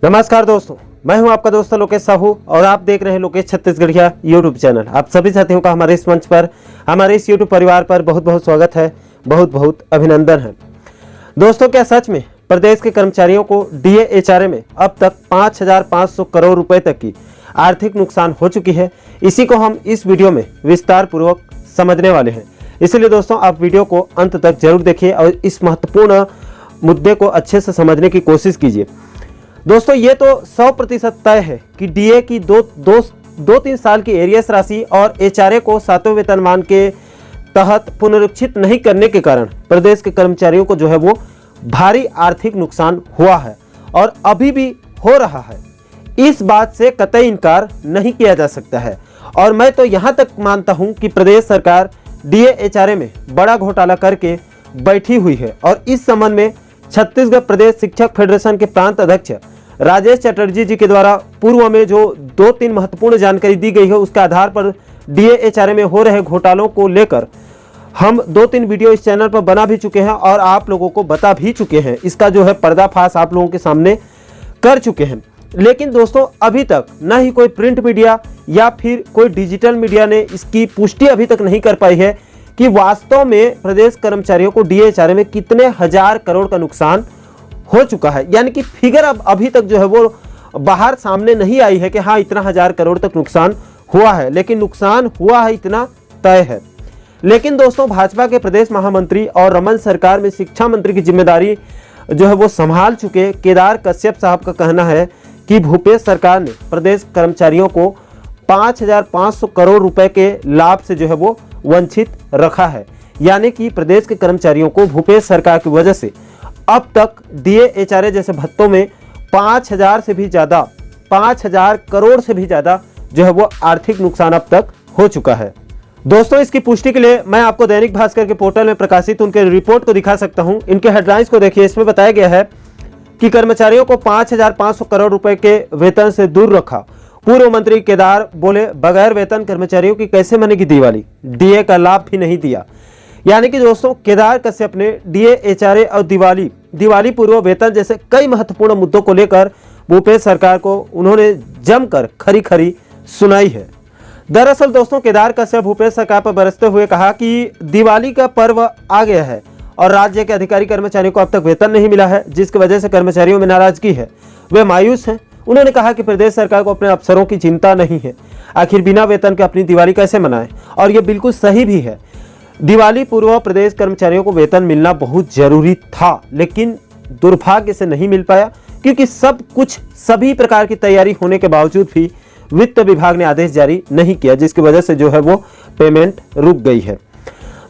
नमस्कार दोस्तों, मैं हूं आपका दोस्त लोकेश साहू और आप देख रहे हैं लोकेश छत्तीसगढ़िया यूट्यूब चैनल। आप सभी साथियों का हमारे इस मंच पर, हमारे इस यूट्यूब परिवार पर बहुत बहुत स्वागत है, बहुत बहुत अभिनंदन है। दोस्तों, क्या सच में प्रदेश के कर्मचारियों को डीए एचआरए में अब तक 5,500 करोड़ रुपए तक की आर्थिक नुकसान हो चुकी है? इसी को हम इस वीडियो में विस्तार पूर्वक समझने वाले हैं। इसलिए दोस्तों, आप वीडियो को अंत तक जरूर देखिए और इस महत्वपूर्ण मुद्दे को अच्छे से समझने की कोशिश कीजिए। दोस्तों, ये तो 100% तय है कि डीए की दो तीन साल की एरियस राशि और एचआरए को 7वें वेतनमान के तहत पुनरीक्षित नहीं करने के कारण प्रदेश के कर्मचारियों को जो है वो भारी आर्थिक नुकसान हुआ है और अभी भी हो रहा है। इस बात से कतई इनकार नहीं किया जा सकता है और मैं तो यहाँ तक मानता हूँ कि प्रदेश सरकार डीए एचआरए में बड़ा घोटाला करके बैठी हुई है और इस संबंध में छत्तीसगढ़ प्रदेश शिक्षक फेडरेशन के प्रांत अध्यक्ष राजेश चटर्जी जी के द्वारा पूर्व में जो 2-3 महत्वपूर्ण जानकारी दी गई है, उसके आधार पर डीए एचआरए में हो रहे घोटालों को लेकर हम 2-3 वीडियो इस चैनल पर बना भी चुके हैं और आप लोगों को बता भी चुके हैं। इसका जो है पर्दाफाश आप लोगों के सामने कर चुके हैं। लेकिन दोस्तों, अभी तक न ही कोई प्रिंट मीडिया या फिर कोई डिजिटल मीडिया ने इसकी पुष्टि अभी तक नहीं कर पाई है कि वास्तव में प्रदेश कर्मचारियों को डीए एचआरए में कितने हजार करोड़ का नुकसान हो चुका है। यानी कि फिगर अब अभी तक जो है वो बाहर सामने नहीं आई है कि हाँ इतना हजार करोड़ तक नुकसान हुआ है, लेकिन नुकसान हुआ है इतना तय है। लेकिन दोस्तों, भाजपा के प्रदेश महामंत्री और रमन सरकार में शिक्षा मंत्री की जिम्मेदारी जो है वो संभाल चुके केदार कश्यप साहब का कहना है कि भूपेश सरकार ने प्रदेश कर्मचारियों को 5,500 करोड़ रुपए के लाभ से जो है वो वंचित रखा है। यानी कि प्रदेश के कर्मचारियों को भूपेश सरकार की वजह से अब तक डीए एचआरए जैसे भत्तों में 5,000 करोड़ से भी ज्यादा जो है वो आर्थिक नुकसान अब तक हो चुका है। दोस्तों, इसकी पुष्टि के लिए मैं आपको दैनिक भास्कर के पोर्टल में प्रकाशित उनके रिपोर्ट को दिखा सकता हूं। इनके हेडलाइंस को देखिए। इसमें बताया गया है कि कर्मचारियों को 5,500 करोड़ रुपए के वेतन से दूर रखा। पूर्व मंत्री केदार बोले, बगैर वेतन कर्मचारियों की कैसे मनेगी दिवाली, डीए का लाभ भी नहीं दिया। यानी कि दोस्तों, केदार कश्यप ने डीए एचआरए और दिवाली पूर्व वेतन जैसे कई महत्वपूर्ण मुद्दों को लेकर भूपेश सरकार को उन्होंने जमकर खरी सुनाई है। दरअसल दोस्तों, केदार कश्यप भूपेश सरकार पर बरसते हुए कहा कि दिवाली का पर्व आ गया है और राज्य के अधिकारी कर्मचारियों को अब तक वेतन नहीं मिला है, जिसकी वजह से कर्मचारियों में नाराजगी है, वे मायूस हैं। उन्होंने कहा कि प्रदेश सरकार को अपने अफसरों की चिंता नहीं है, आखिर बिना वेतन के अपनी दिवाली कैसे मनाएं। और ये बिल्कुल सही भी है। दिवाली पूर्व प्रदेश कर्मचारियों को वेतन मिलना बहुत जरूरी था, लेकिन दुर्भाग्य से नहीं मिल पाया क्योंकि सभी प्रकार की तैयारी होने के बावजूद भी वित्त विभाग ने आदेश जारी नहीं किया, जिसकी वजह से जो है वो पेमेंट रुक गई है।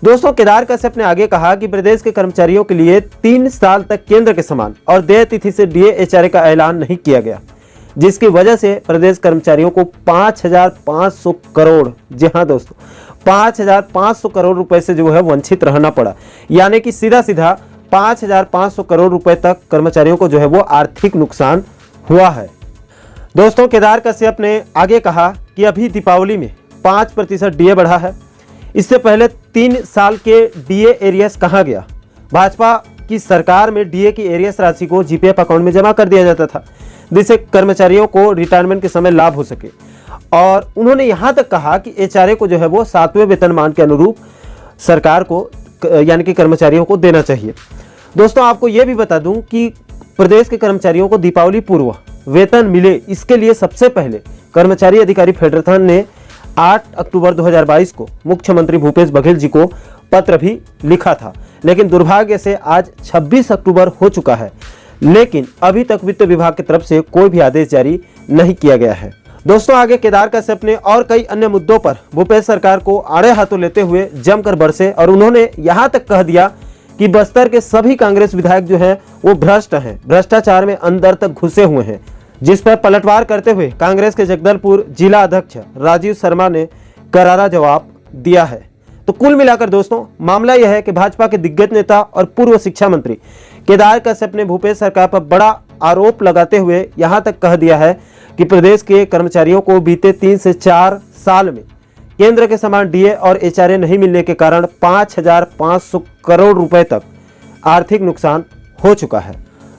दोस्तों, केदार कश्यप ने आगे कहा कि प्रदेश के कर्मचारियों के लिए 3 साल तक केंद्र के समान और देय तिथि से डीए एचआरए का ऐलान नहीं किया गया, जिसकी वजह से प्रदेश कर्मचारियों को 5,500 करोड़, जी हाँ दोस्तों, 5,500 करोड़ रुपए से जो है वंचित रहना पड़ा। यानी कि सीधा 5,500 करोड़ रुपए तक कर्मचारियों को जो है वो आर्थिक नुकसान हुआ है। दोस्तों, केदार कश्यप ने आगे कहा कि अभी दीपावली में 5% डीए बढ़ा है। इससे पहले 3 साल के डीए एरियस कहाँ गया? भाजपा की सरकार में डीए की एरियस राशि को जीपीएफ अकाउंट में जमा कर दिया जाता था, जिससे कर्मचारियों को रिटायरमेंट के समय लाभ हो सके। और उन्होंने यहाँ तक कहा कि एचआरए को जो है वो 7वें वेतनमान के अनुरूप सरकार को यानी कि कर्मचारियों को देना चाहिए। दोस्तों, आपको ये भी बता दूं कि प्रदेश के कर्मचारियों को दीपावली पूर्व वेतन मिले, इसके लिए सबसे पहले कर्मचारी अधिकारी फेडरेशन ने 8 अक्टूबर 2022 को मुख्यमंत्री भूपेश बघेल जी को पत्र भी लिखा था। लेकिन दुर्भाग्य से आज 26 अक्टूबर हो चुका है, लेकिन अभी तक वित्त विभाग की तरफ से कोई भी आदेश जारी नहीं किया गया है। दोस्तों, आगे केदार कश्यप ने और कई अन्य मुद्दों पर भूपेश सरकार को आड़े हाथों लेते हुए जमकर बरसे और उन्होंने यहां तक कह दिया कि बस्तर के सभी कांग्रेस विधायक जो हैं वो भ्रष्ट हैं, भ्रष्टाचार में अंदर तक घुसे हुए हैं, जिस पर पलटवार करते हुए कांग्रेस के जगदलपुर जिला अध्यक्ष राजीव शर्मा ने करारा जवाब दिया है। तो कुल मिलाकर दोस्तों, मामला यह है कि भाजपा के दिग्गज नेता और पूर्व शिक्षा मंत्री केदार कश्यप ने भूपेश सरकार पर बड़ा आरोप लगाते हुए यहां तक कह दिया है कि प्रदेश के कर्मचारियों को बीते 3 से 4 साल में केंद्र के समान डीए और एचआरए नहीं मिलने के कारण 5,500 करोड़ रुपए तक आर्थिक नुकसान हो चुका है।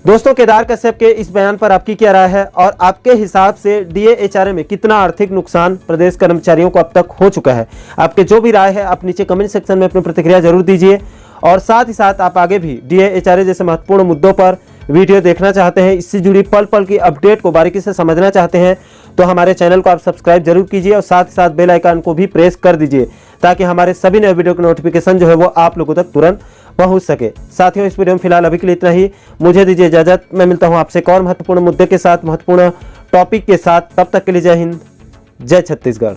दोस्तों, केदार कश्यप के इस बयान पर आपकी क्या राय है और आपके हिसाब से डीए-एचआरए में कितना आर्थिक नुकसान प्रदेश कर्मचारियों को अब तक हो चुका है? आपके जो भी राय है आप नीचे कमेंट सेक्शन में अपनी प्रतिक्रिया जरूर दीजिए। और साथ ही साथ आप आगे भी डीए-एचआरए जैसे महत्वपूर्ण मुद्दों पर वीडियो देखना चाहते हैं, इससे जुड़ी पल पल की अपडेट को बारीकी से समझना चाहते हैं, तो हमारे चैनल को आप सब्सक्राइब जरूर कीजिए और साथ ही साथ बेल आइकन को भी प्रेस कर दीजिए, ताकि हमारे सभी नए वीडियो की नोटिफिकेशन जो है वो आप लोगों तक तुरंत पहुंच सके। साथियों, इस वीडियो में फिलहाल अभी के लिए इतना ही। मुझे दीजिए इजाजत। मैं मिलता हूं आपसे एक और महत्वपूर्ण मुद्दे के साथ, महत्वपूर्ण टॉपिक के साथ। तब तक के लिए जय हिंद, जय छत्तीसगढ़।